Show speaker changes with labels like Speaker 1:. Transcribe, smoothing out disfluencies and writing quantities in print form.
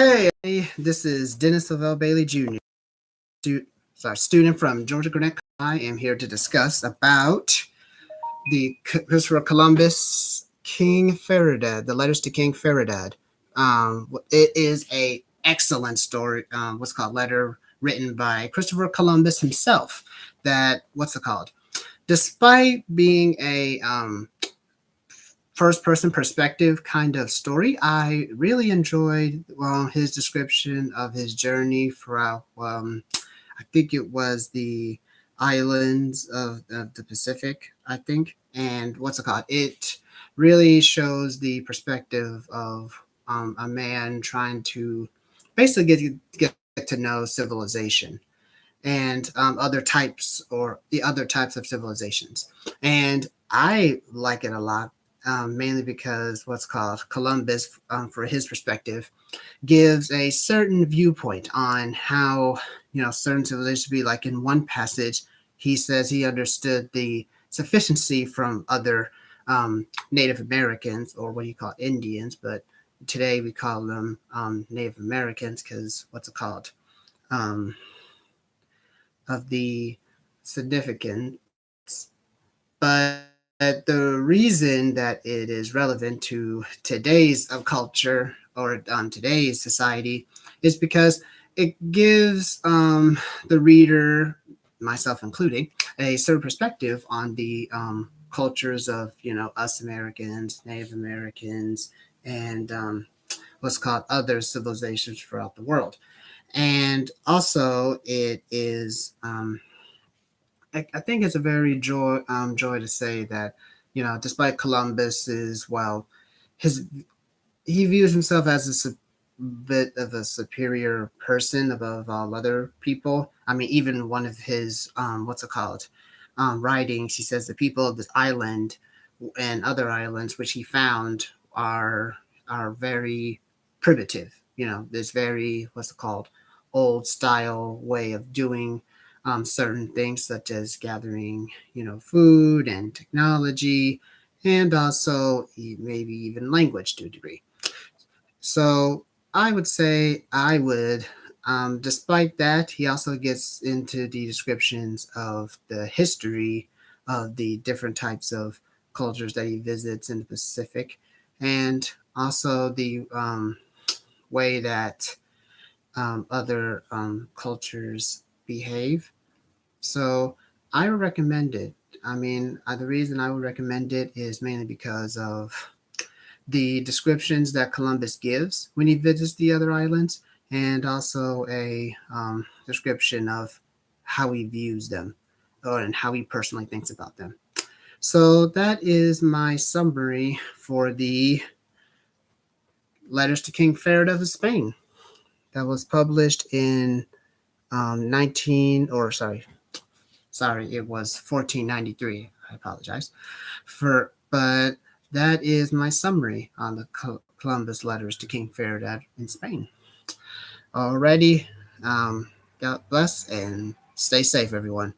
Speaker 1: Hey, this is Dennis Lavelle Bailey Jr., stu- student from Georgia Gwinnett. I am here to discuss about the Christopher Columbus King Ferdinand, the letters to King Ferdinand. It is a excellent story. What's called letter written by Christopher Columbus himself. That what's it called? Despite being a first person perspective kind of story, I really enjoyed his description of his journey throughout, I think it was the islands of the Pacific, I think. And what's it called? It really shows the perspective of a man trying to basically get to know civilization and the other types of civilizations. And I like it a lot, mainly because what's called Columbus, for his perspective, gives a certain viewpoint on how certain civilizations be. Like in one passage, he says he understood the sufficiency from other Native Americans, or what do you call Indians, but today we call them Native Americans because what's it called? Um, of the significance, but the reason that it is relevant to today's culture or today's society is because it gives the reader, myself including, a certain perspective on the cultures of us Americans, Native Americans, and what's called other civilizations throughout the world. And also, it is I think it's a very joy to say that despite Columbus's his he views himself as bit of a superior person above all other people. I mean, even one of his what's it called writings, he says the people of this island and other islands which he found are very primitive. This very what's it called old style way of doing certain things such as gathering, food and technology, and also maybe even language to a degree. So I would say despite that, he also gets into the descriptions of the history of the different types of cultures that he visits in the Pacific, and also the way that other cultures behave. So I would recommend it. I mean, the reason I would recommend it is mainly because of the descriptions that Columbus gives when he visits the other islands, and also a description of how he views them, and how he personally thinks about them. So that is my summary for the Letters to King Ferdinand of Spain that was published in 19 or sorry, it was 1493. I apologize but that is my summary on the Columbus letters to King Ferdinand in Spain. Alrighty, God bless and stay safe, everyone.